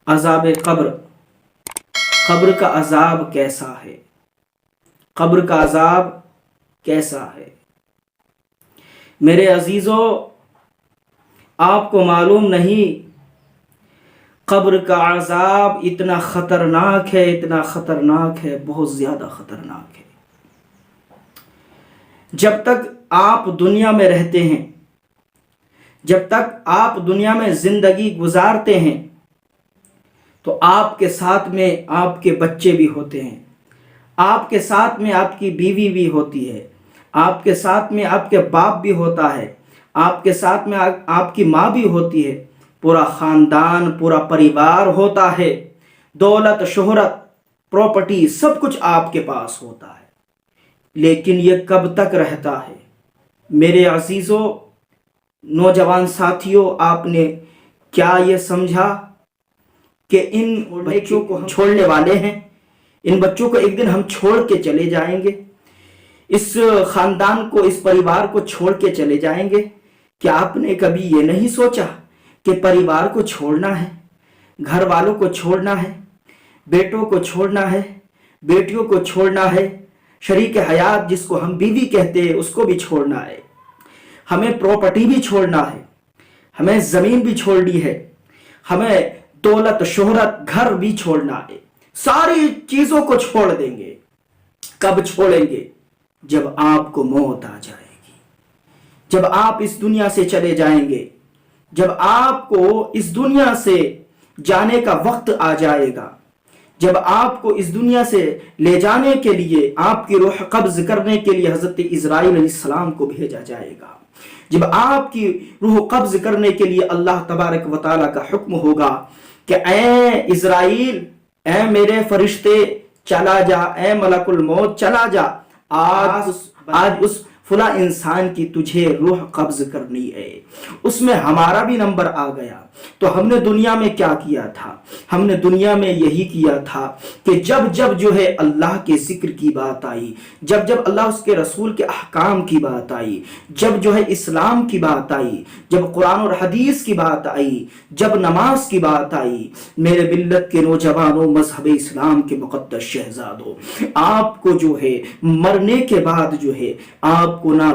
عذاب قبر، قبر کا عذاب کیسا ہے؟ قبر کا عذاب کیسا ہے؟ میرے عزیزوں، آپ کو معلوم نہیں قبر کا عذاب اتنا خطرناک ہے، اتنا خطرناک ہے، بہت زیادہ خطرناک ہے۔ جب تک آپ دنیا میں رہتے ہیں، جب تک آپ دنیا میں زندگی گزارتے ہیں تو آپ کے ساتھ میں آپ کے بچے بھی ہوتے ہیں، آپ کے ساتھ میں آپ کی بیوی بھی ہوتی ہے، آپ کے ساتھ میں آپ کے باپ بھی ہوتا ہے، آپ کے ساتھ میں آپ کی ماں بھی ہوتی ہے، پورا خاندان، پورا پریوار ہوتا ہے، دولت، شہرت، پراپرٹی، سب کچھ آپ کے پاس ہوتا ہے۔ لیکن یہ کب تک رہتا ہے؟ میرے عزیزوں، نوجوان ساتھیوں، آپ نے کیا یہ سمجھا کہ ان بچوں کو ہم چھوڑنے والے ہیں؟ ان بچوں کو ایک دن ہم چھوڑ کے چلے جائیں گے، اس خاندان کو، اس پریوار کو چھوڑ کے چلے جائیں گے۔ کیا آپ نے کبھی یہ نہیں سوچا کہ پریوار کو چھوڑنا ہے، گھر والوں کو چھوڑنا ہے، بیٹوں کو چھوڑنا ہے، بیٹیوں کو چھوڑنا ہے، شریک حیات جس کو ہم بیوی کہتے ہیں اس کو بھی چھوڑنا ہے، ہمیں پراپرٹی بھی چھوڑنا ہے، ہمیں زمین بھی چھوڑنی ہے، ہمیں دولت، شہرت، گھر بھی چھوڑنا ہے، ساری چیزوں کو چھوڑ دیں گے۔ کب چھوڑیں گے؟ جب آپ کو موت آ جائے گی، جب آپ اس دنیا سے چلے جائیں گے، جب آپ کو اس دنیا سے جانے کا وقت آ جائے گا، جب آپ کو اس دنیا سے لے جانے کے لیے، آپ کی روح قبض کرنے کے لیے حضرت اسرائیل علیہ السلام کو بھیجا جائے گا، جب آپ کی روح قبض کرنے کے لیے اللہ تبارک و تعالیٰ کا حکم ہوگا کہ اے اسرائیل، اے میرے فرشتے چلا جا، اے ملک الموت چلا جا، آج اس فلاں انسان کی تجھے روح قبض کرنی ہے۔ اس میں ہمارا بھی نمبر آ گیا۔ تو ہم نے دنیا میں کیا کیا تھا؟ ہم نے دنیا میں یہی کیا تھا کہ جب جب جو ہے اللہ کے ذکر کی بات آئی، جب جب اللہ اس کے رسول کے احکام کی بات آئی، جب جو ہے اسلام کی بات آئی، جب قرآن اور حدیث کی بات آئی، جب نماز کی بات آئی، میرے ملت کے نوجوانوں، مذہب اسلام کے مقدس شہزادوں، آپ کو جو ہے مرنے کے بعد جو ہے آپ کو نہ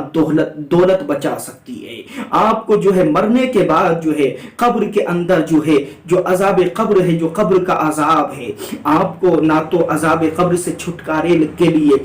دولت بچا سکتی ہے، آپ کو جو ہے مرنے کے بعد جو ہے قبر کے اندر جو ہے جو عذاب قبر ہے، جو قبر کا عذاب ہے، آپ کو نہ تو عذاب قبر سے چھٹکارے کے لیے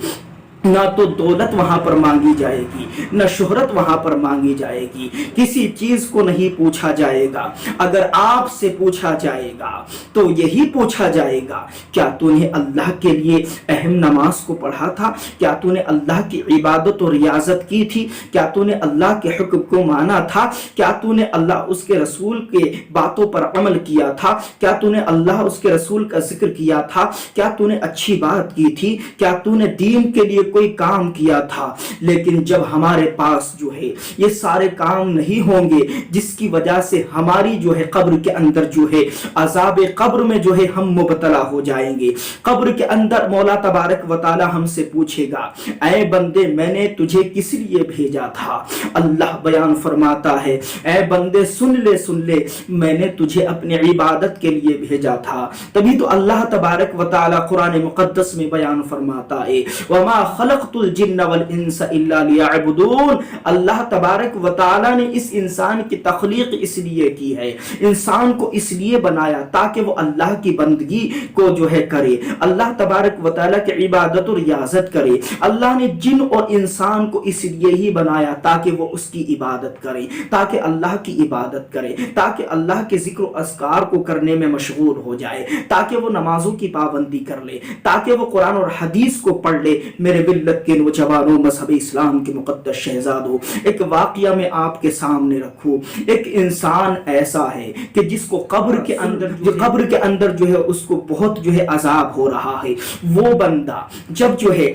نہ تو دولت وہاں پر مانگی جائے گی، نہ شہرت وہاں پر مانگی جائے گی، کسی چیز کو نہیں پوچھا جائے گا۔ اگر آپ سے پوچھا جائے گا تو یہی پوچھا جائے گا، کیا تو نے اللہ کے لیے اہم نماز کو پڑھا تھا؟ کیا تو نے اللہ کی عبادت و ریاضت کی تھی؟ کیا تو نے اللہ کے حکم کو مانا تھا؟ کیا تو نے اللہ اس کے رسول کے باتوں پر عمل کیا تھا؟ کیا تو نے اللہ اس کے رسول کا ذکر کیا تھا؟ کیا تو نے اچھی بات کی تھی؟ کیا تو نے دین کے لیے کوئی کام کیا تھا؟ لیکن جب ہمارے پاس جو ہے یہ سارے کام نہیں ہوں گے، جس کی وجہ سے ہماری جو ہے قبر کے اندر جو ہے عذاب قبر میں جو ہے ہم مبتلا ہو جائیں گے۔ قبر کے اندر مولا تبارک و تعالی ہم سے پوچھے گا، اے بندے میں نے تجھے کس لیے بھیجا تھا؟ اللہ بیان فرماتا ہے، اے بندے سن لے میں نے تجھے اپنی عبادت کے لیے بھیجا تھا۔ تبھی تو اللہ تبارک و تعالی قرآن مقدس میں بیان فرماتا ہے، وما خلقت الجن والانس الا لیعبدون۔ اللہ تبارک و تعالی نے اس انسان کی تخلیق اس لیے کی ہے، انسان کو اس لیے بنایا تاکہ وہ اللہ کی بندگی کو جو ہے کرے، اللہ تبارک و تعالی کی عبادت و ریاضت کرے۔ اللہ نے جن اور انسان کو اس لیے ہی بنایا تاکہ وہ اس کی عبادت کرے، تاکہ اللہ کی عبادت کرے، تاکہ اللہ کے ذکر و اذکار کو کرنے میں مشغول ہو جائے، تاکہ وہ نمازوں کی پابندی کر لے، تاکہ وہ قرآن اور حدیث کو پڑھ لے۔ میرے ملت کے نوجوانوں، مذہب اسلام کے مقدس شہزادوں، ایک واقعہ میں آپ کے سامنے رکھوں۔ ایک انسان ایسا ہے کہ جس کو قبر کے اندر جو ہے اس کو بہت جو ہے عذاب ہو رہا ہے۔ وہ بندہ جب جو ہے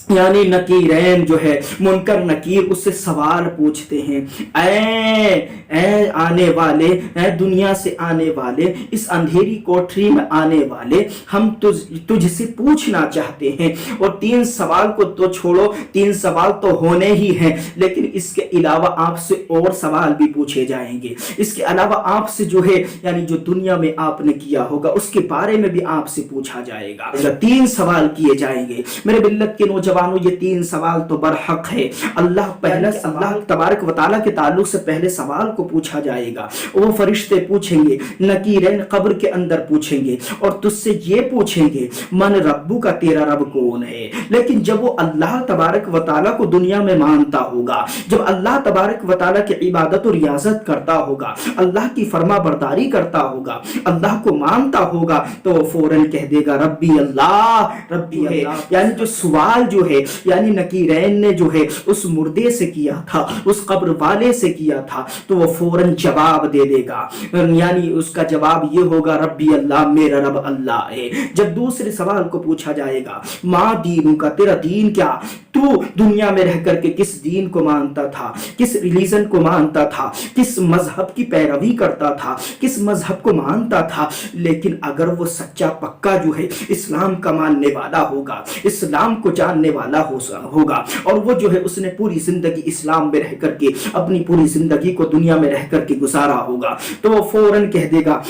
یعنی نکیرین جو ہے منکر نکیر اس سے سوال پوچھتے ہیں، اے آنے والے، اے دنیا سے آنے والے، اس اندھیری کوٹری میں آنے والے، ہم تجھ سے پوچھنا چاہتے ہیں۔ اور 3 سوال کو تو چھوڑو، 3 سوال تو ہونے ہی ہیں، لیکن اس کے علاوہ آپ سے اور سوال بھی پوچھے جائیں گے۔ اس کے علاوہ آپ سے جو ہے یعنی جو دنیا میں آپ نے کیا ہوگا اس کے بارے میں بھی آپ سے پوچھا جائے گا۔ 3 سوال کیے جائیں گے میرے ملت کے نوجوانوں، یہ 3 سوال تو برحق ہے۔ اللہ تبارک و تعالیٰ کے تعلق سے پہلے سوال کو پوچھا جائے گا، وہ فرشتے پوچھیں گے، نکیرین قبر کے اندر پوچھیں گے اور تجھ سے یہ پوچھیں گے من ربو کا، تیرا رب کون ہے۔ لیکن جب وہ اللہ تبارک و تعالیٰ کو دنیا میں مانتا ہوگا، جب اللہ تبارک و تعالیٰ کی عبادت و ریاضت کرتا ہوگا، اللہ کی فرما برداری کرتا ہوگا، اللہ کو مانتا ہوگا، تو وہ فوراً کہہ دے گا ربی اللہ، ربی اللہ۔ یعنی جو سوال جو ہے یعنی نکیرین نے جو ہے اس مردے سے کیا تھا، اس قبر والے سے کیا تھا، تو وہ فوراً جواب دے دے گا، یعنی اس کا جواب یہ ہوگا ربی اللہ، میرا رب اللہ ہے۔ جب دوسرے سوال کو پوچھا جائے گا ماں دینوں کا، تیرا دین کیا، تو دنیا میں رہ کر کے کس دین کو مانتا تھا، کس ریلیجن کو مانتا تھا، کس مذہب کی پیروی کرتا تھا، کس مذہب کو مانتا تھا۔ لیکن اگر وہ سچا پکا جو ہے اسلام کا ماننے والا ہوگا، اسلام کو جاننے والا ہوگا، اور وہ جو ہے اس نے پوری زندگی اسلام میں رہ کر کے اپنی پوری زندگی کو دنیا میں رہ کر کے گزارا ہوگا، تو وہ فوراً کہہ دے گا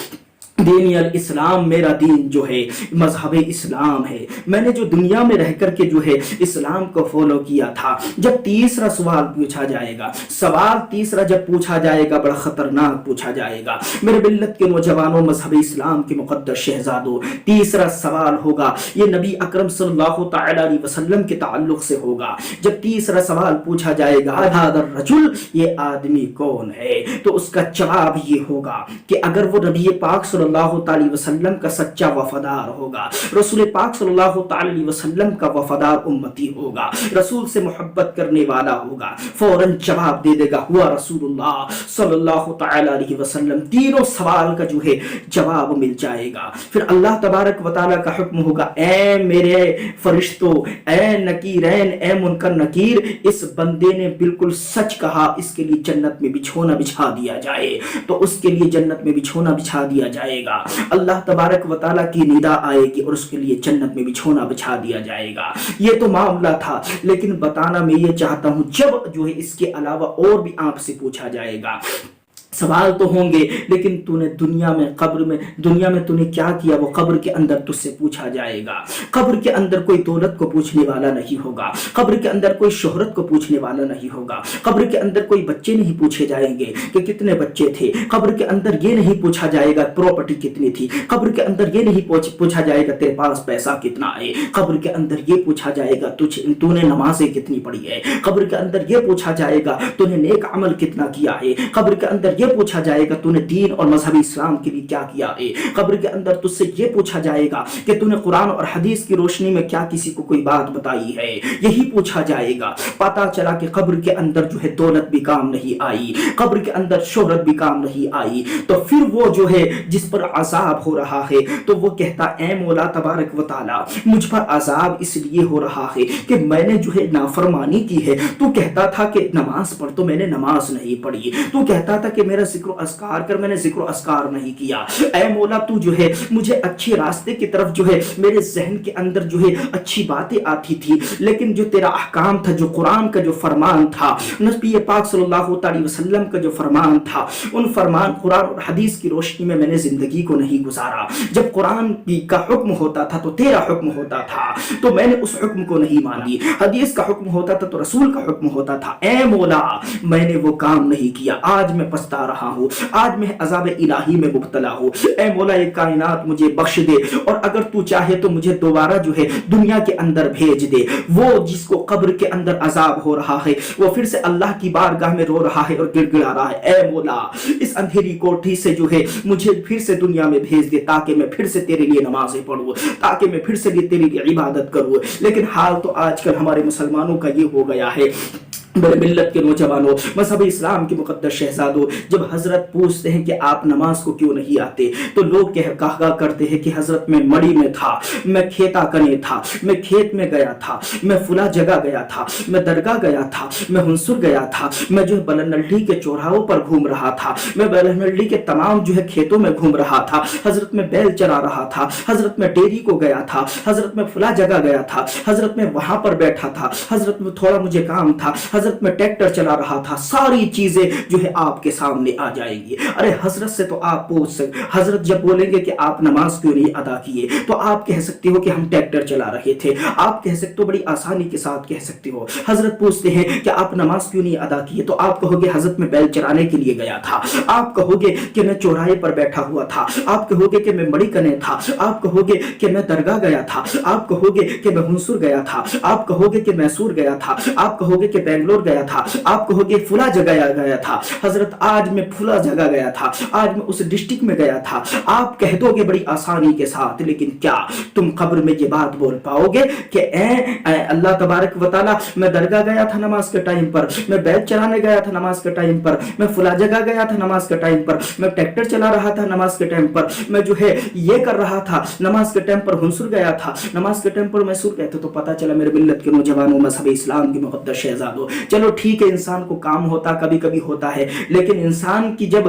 دینی الاسلام، میرا دین جو ہے مذہب اسلام ہے، میں نے جو دنیا میں رہ کر کے جو ہے اسلام کو فالو کیا تھا۔ جب تیسرا سوال پوچھا جائے گا، سوال تیسرا جب پوچھا جائے گا بڑا خطرناک پوچھا جائے گا میرے ملت کے نوجوانوں، مذہب اسلام کے مقدس شہزادوں۔ تیسرا سوال ہوگا یہ نبی اکرم صلی اللہ تعالی علیہ وسلم کے تعلق سے ہوگا۔ جب تیسرا سوال پوچھا جائے گا ھذا الرجل، یہ آدمی کون ہے، تو اس کا جواب یہ ہوگا کہ اگر وہ نبی پاک صلی اللہ تعالی وسلم کا سچا وفادار ہوگا، رسول پاک صلی اللہ تعالی وسلم کا وفادار امتی ہوگا، رسول سے محبت کرنے والا ہوگا، فوراً جواب دے دے گا ہوا رسول اللہ صلی اللہ تعالی علیہ وسلم۔ تینوں سوال کا جو ہے جواب مل جائے گا۔ پھر اللہ تبارک و تعالیٰ کا حکم ہوگا اے میرے فرشتوں، اے نکیرین، اے منکر نکیر، اس بندے نے بالکل سچ کہا، اس کے لیے جنت میں بچھونا بچھا دیا جائے۔ تو اس کے لیے جنت میں بچھونا بچھا دیا جائے گا، اللہ تبارک و تعالیٰ کی ندا آئے گی اور اس کے لیے جنت میں بچھونا بچھا دیا جائے گا۔ یہ تو معاملہ تھا، لیکن بتانا میں یہ چاہتا ہوں جب جو ہے اس کے علاوہ اور بھی آپ سے پوچھا جائے گا، سوال تو ہوں گے، لیکن تو نے دنیا میں تو نے کیا کیا، وہ قبر کے اندر تجھ سے پوچھا جائے گا۔ قبر کے اندر کوئی دولت کو پوچھنے والا نہیں ہوگا، قبر کے اندر کوئی شہرت کو پوچھنے والا نہیں ہوگا، قبر کے اندر کوئی بچے نہیں پوچھے جائیں گے کہ کتنے بچے تھے، قبر کے اندر یہ نہیں پوچھا جائے گا پراپرٹی کتنی تھی، قبر کے اندر یہ نہیں پوچھا جائے گا تیرے پاس پیسہ کتنا ہے، قبر کے اندر یہ پوچھا جائے گا تو نے نمازیں کتنی پڑھی ہے، قبر کے اندر یہ پوچھا جائے گا تو نے نیک عمل کتنا کیا ہے، قبر کے اندر یہ پوچھا جائے گا تو نے دین اور مذہب اسلام کے لیے کیا کیا ہے، قبر کے اندر تجھ سے یہ پوچھا جائے گا کہ تو نے قرآن اور حدیث کی روشنی میں کیا کسی کو کوئی بات بتائی ہے، یہی پوچھا جائے گا۔ پتا چلا کہ قبر کے اندر جو ہے دولت بھی کام نہیں آئی، قبر کے اندر شہرت بھی کام نہیں آئی، تو پھر وہ جو ہے جس پر عذاب ہو رہا ہے تو وہ کہتا اے مولا تبارک و تعالی، مجھ پر عذاب اس لیے ہو رہا ہے کہ میں نے جو ہے نافرمانی کی ہے، تو کہتا تھا کہ نماز پڑھ، تو میں نے نماز نہیں پڑھی، تو کہتا تھا کہ میرا ذکر و اذکار کر، میں نے ذکر و اذکار نہیں کیا، اے مولا تو جو ہے مجھے اچھے راستے کی طرف جو ہے میرے ذہن کے اندر جو ہے اچھی باتیں آتی تھی، لیکن جو تیرا احکام تھا، جو قرآن کا جو فرمان تھا، نبی پاک صلی اللہ علیہ وسلم کا جو فرمان تھا، ان فرمان قرآن اور حدیث کی روشنی میں نے زندگی کو نہیں گزارا۔ جب قرآن کا حکم ہوتا تھا تو تیرا حکم ہوتا تھا، تو میں نے اس حکم کو نہیں مانی، حدیث کا حکم ہوتا تھا تو رسول کا حکم ہوتا تھا، اے مولا میں نے وہ کام نہیں کیا، آج میں پچھتا رہا ہوں، آج میں عذاب الہی میں مبتلا ہوں، اے مولا یہ کائنات مجھے بخش دے، اور اگر تو چاہے تو مجھے دوبارہ جو ہے دنیا کے اندر بھیج دے۔ وہ جس کو قبر کے اندر عذاب ہو رہا ہے وہ پھر سے اللہ کی بارگاہ میں رو رہا ہے اور گڑ گڑا رہا ہے، اے مولا اس اندھیری کوٹھی سے جو ہے مجھے پھر سے دنیا میں بھیج دے، تاکہ میں پھر سے تیرے لیے نمازیں پڑھوں، تاکہ میں پھر سے تیرے لیے عبادت کروں۔ لیکن حال تو آج کل ہمارے مسلمانوں کا یہ ہو گیا ہے میرے ملت کے نوجوانوں، مذہب اسلام کے مقدس شہزادوں، جب حضرت پوچھتے ہیں کہ آپ نماز کو کیوں نہیں آتے تو لوگ کہا کرتے ہیں کہ حضرت میں مڑی میں تھا، میں کھیتا کنے تھا، میں کھیت میں گیا تھا، میں فلاں جگہ گیا تھا، میں درگاہ گیا تھا، میں ہنسر گیا تھا، میں جو ہے بلنلڈی کے چوراہوں پر گھوم رہا تھا، میں بلنلڈی کے تمام جو ہے کھیتوں میں گھوم رہا تھا، حضرت میں بیل چلا رہا تھا، حضرت میں ڈیری کو گیا تھا، حضرت میں فلاں جگہ گیا تھا، حضرت میں وہاں پر بیٹھا تھا، حضرت میں تھوڑا مجھے کام تھا، حضرت میں ٹریکٹر چلا رہا تھا۔ ساری چیزیں جو ہے آپ کے سامنے آ جائیں گی۔ ارے حضرت سے تو آپ پوچھ سکتے، حضرت جب بولیں گے کہ آپ نماز کیوں نہیں ادا کیے تو آپ کہہ سکتے ہو کہ ہم ٹریکٹر چلا رہے تھے، آپ کہہ سکتے ہو، بڑی آسانی کے ساتھ کہہ سکتے ہو۔ حضرت پوچھتے ہیں کہ آپ نماز کیوں نہیں ادا کیے تو آپ کہو گے حضرت میں بیل چرانے کے لیے گیا تھا، آپ کہو گے کہ میں چوراہے پر بیٹھا ہوا تھا، آپ کہو گے کہ میں مڑی کنے تھا، آپ کہو گے کہ میں درگاہ گیا تھا، آپ کہو گے کہ میں ہنسر گیا تھا، آپ کہو گے کہ میسور گیا تھا، آپ کہو گے کہ بنگلور گیا تھا، آپ کہو گے فلاں جگہ گیا تھا، حضرت آج میں فلاں جگہ گیا تھا، آج میں اس ڈسٹرکٹ میں گیا تھا، آپ کہہ دو گے بڑی آسانی کے ساتھ۔ لیکن کیا تم قبر میں یہ بات بول پاؤ گے کہ اے اللہ تبارک و تعالی، میں درگاہ گیا تھا نماز کے ٹائم پر، میں بیت چلانے گیا تھا نماز کے ٹائم پر، میں فلاں جگہ گیا تھا نماز کے ٹائم پر، میں ٹریکٹر چلا رہا تھا نماز کے ٹائم پر، میں جو ہے یہ کر رہا تھا نماز کے ٹائم پر، ہنسر گیا تھا نماز کے ٹائم پر، میسور گیا تھا۔ تو پتہ چلا میرے ملت کے نوجوانوں، مذہب اسلام کے مقدس شہزادوں، چلو ٹھیک ہے انسان کو کام ہوتا کبھی کبھی ہوتا ہے، لیکن انسان کی جب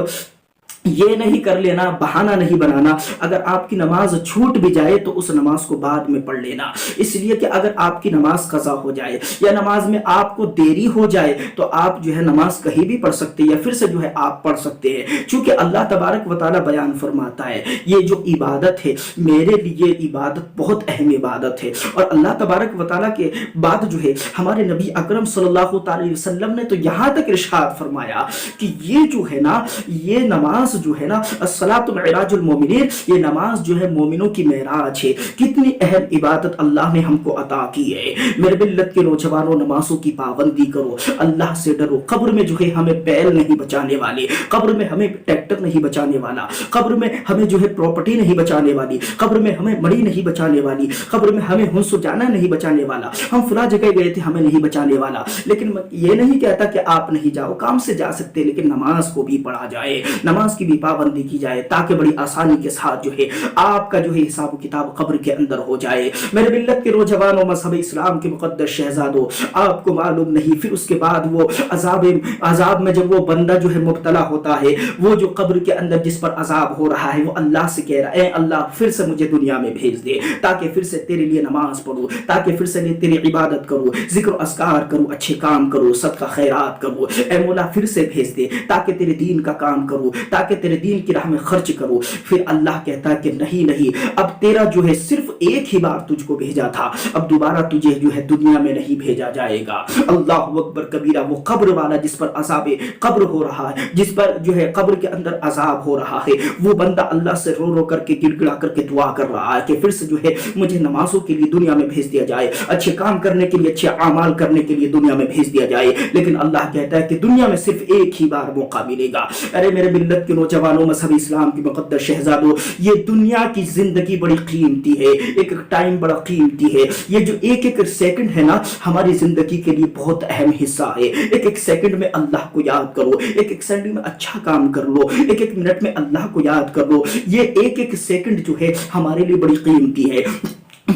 یہ نہیں کر لینا، بہانہ نہیں بنانا، اگر آپ کی نماز چھوٹ بھی جائے تو اس نماز کو بعد میں پڑھ لینا، اس لیے کہ اگر آپ کی نماز قضا ہو جائے یا نماز میں آپ کو دیری ہو جائے تو آپ جو ہے نماز کہیں بھی پڑھ سکتے یا پھر سے جو ہے آپ پڑھ سکتے ہیں، چونکہ اللہ تبارک و تعالی بیان فرماتا ہے یہ جو عبادت ہے میرے لیے عبادت بہت اہم عبادت ہے، اور اللہ تبارک و تعالی کے بعد جو ہے ہمارے نبی اکرم صلی اللہ تعالی وسلم نے تو یہاں تک ارشاد فرمایا کہ یہ جو ہے نا، یہ نماز جو ہے نا، الصلاۃ معراج المومنین، یہ نماز جو ہے مومنوں کی معراج ہے۔ کتنی اہم عبادت اللہ نے ہم کو عطا کی ہے۔ میرے ملت کے نوجوانوں، نمازوں کی پابندی کرو، اللہ سے ڈرو۔ قبر میں جو ہے ہمیں بیل نہیں بچانے والے، قبر میں ہمیں ٹریکٹر نہیں بچانے والا، قبر میں ہمیں جو ہے پراپرٹی نہیں بچانے والی، قبر میں ہمیں مڑی نہیں بچانے والی، قبر میں ہمیں ہنس جانا نہیں بچانے والا، ہم فلاں جگہ گئے تھے ہمیں نہیں بچانے والا۔ لیکن یہ نہیں کہتا کہ آپ نہیں جاؤ، کام سے جا سکتے، لیکن نماز کو بھی پڑھا جائے، نماز کی بھی پابندی کی جائے، تاکہ بڑی آسانی کے ساتھ جو ہے آپ کا جو ہے حساب و کتاب قبر کے اندر ہو جائے۔ میرے ملت کے نوجوانوں، مذہب اسلام کے مقدس شہزادوں، آپ کو معلوم نہیں پھر اس کے بعد وہ عذاب میں جب وہ بندہ جو ہے مبتلا ہوتا ہے، وہ جو قبر کے اندر جس پر عذاب ہو رہا ہے، وہ اللہ سے کہہ رہا ہے اے اللہ پھر سے مجھے دنیا میں بھیج دے، تاکہ پھر سے تیرے لیے نماز پڑھوں، تاکہ پھر سے تیری عبادت کروں، ذکر و اذکار کروں، اچھے کام کروں، صدقہ خیرات کروں۔ اے مولا پھر سے بھیج دے تاکہ تیرے دین کا کام کروں، تاکہ تیرے دین کی راہ میں خرچ کرو۔ پھر اللہ کہتا ہے کہ نہیں نہیں، اب تیرا جو ہے صرف ایک ہی بار تجھ کو بھیجا تھا، اب دوبارہ تجھے جو ہے دنیا میں نہیں بھیجا جائے گا۔ اللہ اکبر کبیرہ، وہ قبر والا جس پر عذاب قبر ہو رہا ہے، جس پر جو ہے قبر کے اندر عذاب ہو رہا ہے، وہ بندہ اللہ سے رو رو کر کے گڑ گڑا کر کے دعا کر رہا ہے کہ پھر سے جو ہے مجھے نمازوں کے لیے دنیا میں بھیج دیا جائے، اچھے کام کرنے کے لیے، اچھے اعمال کرنے کے لیے دنیا میں بھیج دیا جائے۔ لیکن اللہ کہتا ہے کہ دنیا میں صرف ایک ہی بار موقع ملے گا۔ ارے میرے ملت کے نوجوانوں، مذہب اسلام کی مقدس شہزادوں، یہ دنیا کی زندگی بڑی قیمتی ہے، ایک ٹائم بڑا قیمتی ہے، یہ جو ایک ایک سیکنڈ ہے نا ہماری زندگی کے لیے بہت اہم حصہ ہے۔ ایک ایک سیکنڈ میں اللہ کو یاد کرو، ایک ایک سیکنڈ میں اچھا کام کر لو، ایک ایک منٹ میں اللہ کو یاد کر لو۔ یہ ایک ایک سیکنڈ جو ہے ہمارے لیے بڑی قیمتی ہے،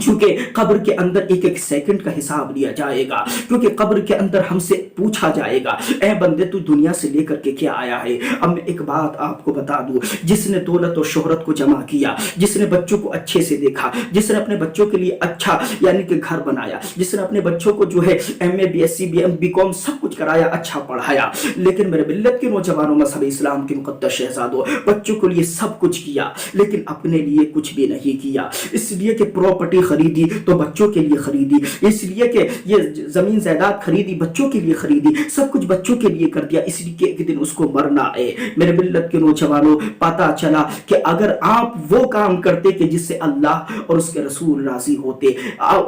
چونکہ قبر کے اندر ایک ایک سیکنڈ کا حساب لیا جائے گا، کیونکہ قبر کے اندر ہم سے پوچھا جائے گا اے بندے تو دنیا سے لے کر کے کیا آیا ہے۔ اب میں ایک بات آپ کو بتا دوں، جس نے دولت اور شہرت کو جمع کیا، جس نے بچوں کو اچھے سے دیکھا، جس نے اپنے بچوں کے لیے اچھا یعنی کہ گھر بنایا، جس نے اپنے بچوں کو جو ہے ایم اے بی ایس سی بی کام سب کچھ کرایا، اچھا پڑھایا، لیکن میرے ملت کے نوجوانوں، مذہب اسلام کے مقدس شہزادوں، بچوں کے لیے سب کچھ کیا لیکن اپنے لیے کچھ بھی نہیں کیا، اس لیے کہ پراپرٹی خریدی تو بچوں کے لیے خریدی، اس لیے کہ یہ زمین جائیداد خریدی بچوں کے لیے خریدی، سب کچھ بچوں کے لیے کر دیا، اس لیے کہ ایک دن اس کو مرنا ہے۔ میرے ملت کے نوجوانوں، پتا چلا کہ اگر آپ وہ کام کرتے کہ جس سے اللہ اور اس کے رسول راضی ہوتے،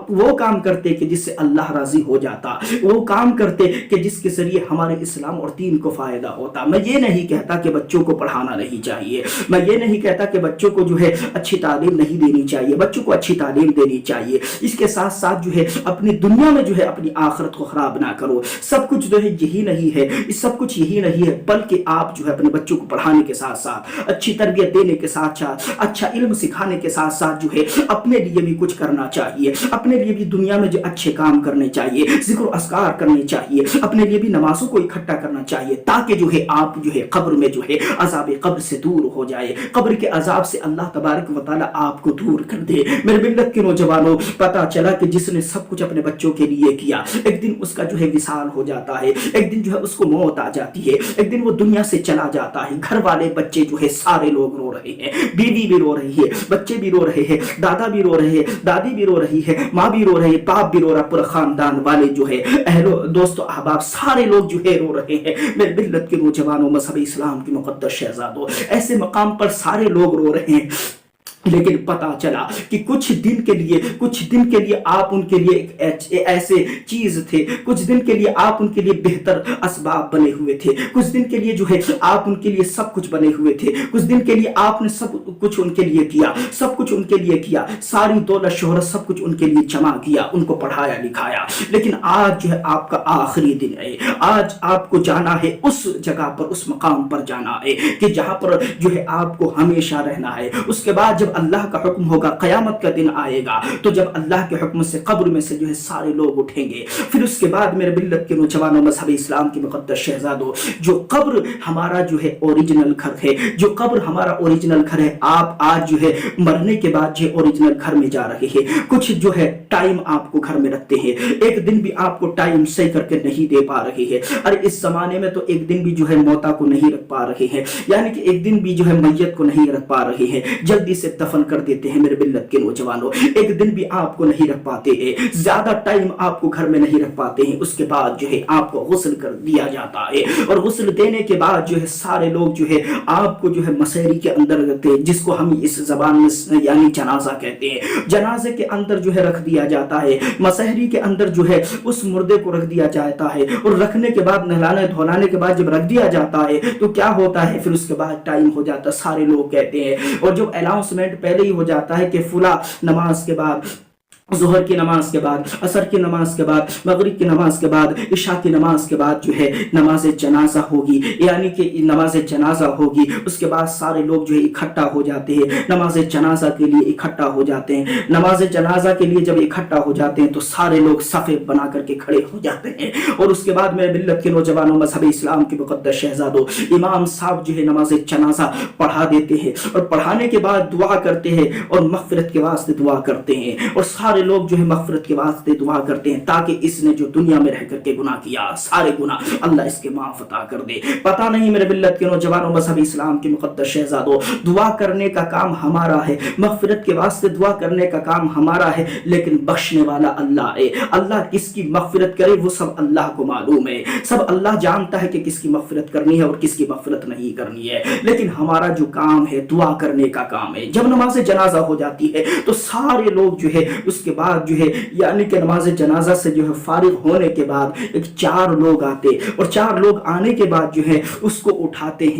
وہ کام کرتے کہ جس سے اللہ راضی ہو جاتا، وہ کام کرتے کہ جس کے ذریعے ہمارے اسلام اور دین کو فائدہ ہوتا۔ میں یہ نہیں کہتا کہ بچوں کو پڑھانا نہیں چاہیے، میں یہ نہیں کہتا کہ بچوں کو جو ہے اچھی تعلیم نہیں دینی چاہیے، بچوں کو اچھی تعلیم دینی دینی چاہیے. اس کے ساتھ ساتھ جو ہے اپنی دنیا میں جو ہے اپنی آخرت کو خراب نہ کرو. سب کچھ جو ہے یہی نہیں ہے, سب کچھ یہی نہیں ہے, بلکہ آپ جو ہے اپنے بچوں کو پڑھانے کے ساتھ ساتھ, اچھی تربیت دینے کے ساتھ ساتھ, اچھا علم سکھانے کے ساتھ ساتھ جو ہے اپنے لیے بھی کچھ کرنا چاہیے. اپنے لیے بھی دنیا میں جو اچھے کام کرنے چاہیے, ذکر و اذکار کرنے چاہیے, اپنے لیے بھی نمازوں کو اکٹھا کرنا چاہیے, تاکہ جو ہے آپ جو ہے قبر میں جو ہے عذاب قبر سے دور ہو جائے. قبر کے عذاب سے اللہ تبارک و تعالی آپ کو دور کر دے. میرے ملت کے نوجوانوں, پتا چلا کہ جس نے سب کچھ اپنے بچوں کے لیے کیا, ایک دن اس کا جو ہے وصال ہو جاتا ہے, ایک دن جو ہے اس کو موت آ جاتی ہے, ایک دن وہ دنیا سے چلا جاتا ہے. گھر والے بچے جو ہے سارے لوگ رو رہے ہیں, بیوی بھی رو رہی ہے, بچے بھی رو رہے ہیں, دادا بھی رو رہے ہیں, دادی بھی رو رہی ہے, ماں بھی رو رہی ہے, باپ بھی رو رہا, پورا خاندان والے جو ہے اہل دوست و احباب سارے لوگ جو ہے رو رہے ہیں. میرے ملت کے نوجوانوں, مذہب اسلام کے مقدس شہزادوں, ایسے مقام پر سارے لوگ رو رہے ہیں, لیکن پتا چلا کہ کچھ دن کے لیے آپ ان کے لیے ایک ایسے چیز تھے, کچھ دن کے لیے آپ ان کے لیے بہتر اسباب بنے ہوئے تھے, کچھ دن کے لیے جو ہے آپ ان کے لیے سب کچھ بنے ہوئے تھے, کچھ دن کے لیے آپ نے سب کچھ ان کے لیے کیا, سب کچھ ان کے لیے کیا, ساری دولت شہرت سب کچھ ان کے لیے جمع کیا, ان کو پڑھایا لکھایا. لیکن آج جو ہے آپ کا آخری دن ہے, آج آپ کو جانا ہے اس جگہ پر, اس مقام پر جانا ہے کہ جہاں پر جو ہے آپ کو ہمیشہ رہنا ہے. اس کے بعد جب اللہ کا حکم ہوگا, قیامت کا دن آئے گا, تو جب اللہ کے حکم سے قبر میں سے جو ہے سارے لوگ اٹھیں گے, پھر اس کے بعد میرے ملت کے نوجوانوں, مذہب اسلام کے مقدس شہزادوں, جو قبر ہمارا جو ہے اوریجنل گھر ہے, جو قبر ہمارا اوریجنل گھر ہے, آپ آج جو ہے مرنے کے بعد جو اوریجنل گھر میں جا رہے ہیں. کچھ جو ہے ٹائم آپ کو گھر میں رکھتے ہیں, ایک دن بھی آپ کو ٹائم صحیح کر کے نہیں دے پا رہے ہیں. اور اس زمانے میں تو ایک دن بھی جو ہے موتا کو نہیں رکھ پا رہے ہیں, یعنی کہ ایک دن بھی جو ہے میت کو نہیں رکھ پا رہے ہیں, جلدی سے دفن کر دیتے ہیں. میرے ملت کے نوجوانوں, ایک دن بھی آپ کو نہیں رکھ پاتے ہیں, زیادہ ٹائم آپ کو گھر میں نہیں رکھ پاتے ہیں. اس کے بعد جو ہے آپ کو غسل کر دیا جاتا ہے, اور غسل دینے کے بعد جو ہے سارے لوگ جو ہے آپ کو جو ہے مسحری کے اندر رکھتے ہیں, جس کو ہم اس زبان میں یعنی جنازہ کہتے ہیں. جنازے کے اندر جو ہے رکھ دیا جاتا ہے, مسحری کے اندر جو ہے اس مردے کو رکھ دیا جاتا ہے, اور رکھنے کے بعد نہلانے دھولانے کے بعد جب رکھ دیا جاتا ہے تو کیا ہوتا ہے, پھر اس کے بعد ٹائم ہو جاتا ہے, سارے لوگ کہتے ہیں, اور جب اناؤنسمنٹ پہلے ہی ہو جاتا ہے کہ فلاں نماز کے بعد, ظہر کی نماز کے بعد, عصر کی نماز کے بعد, مغرب کی نماز کے بعد, عشاء کی نماز کے بعد جو ہے نماز جنازہ ہوگی, یعنی کہ نماز جنازہ ہوگی. اس کے بعد سارے لوگ جو ہے اکٹھا ہو جاتے ہیں, نماز جنازہ کے لیے اکٹھا ہو جاتے ہیں. نماز جنازہ کے لیے جب اکٹھا ہو جاتے ہیں تو سارے لوگ صفے بنا کر کے کھڑے ہو جاتے ہیں, اور اس کے بعد میرے ملت کے نوجوانوں, مذہب اسلام کے مقدس شہزادوں, امام صاحب جو ہے نماز جنازہ پڑھا دیتے ہیں, اور پڑھانے کے بعد دعا کرتے ہیں, اور مغفرت کے واسطے دعا کرتے ہیں, اور سارے لوگ جو ہے مغفرت کے واسطے دعا کرتے ہیں, تاکہ اس نے جو دنیا میں رہ کر کے گناہ کیا, سارے گناہ اللہ اس کے معاف عطا کر دے. پتہ نہیں میرے ملت کے نوجوانوں, مذہب اسلام کے مقدس شہزادوں, دعا کرنے کا کام ہمارا ہے, مغفرت کے واسطے دعا کرنے کا کام ہمارا ہے, لیکن بخشنے والا اللہ ہے. اللہ کس کی مغفرت کرے وہ سب اللہ کو معلوم ہے, سب اللہ جانتا ہے کہ کس کی مغفرت کرنی ہے اور کس کی مغفرت نہیں کرنی ہے. لیکن ہمارا جو کام ہے دعا کرنے کا کام ہے. جب نماز جنازہ ہو جاتی ہے تو سارے لوگ جو ہے اس کے بعد جو ہے یعنی کہ نماز جنازہ سے جو ہے فارغ ہونے کے بعد ایک 4 لوگ آتے, اور 4 لوگ آنے کے بعد جو ہے اس کو اٹھاتے ہیں,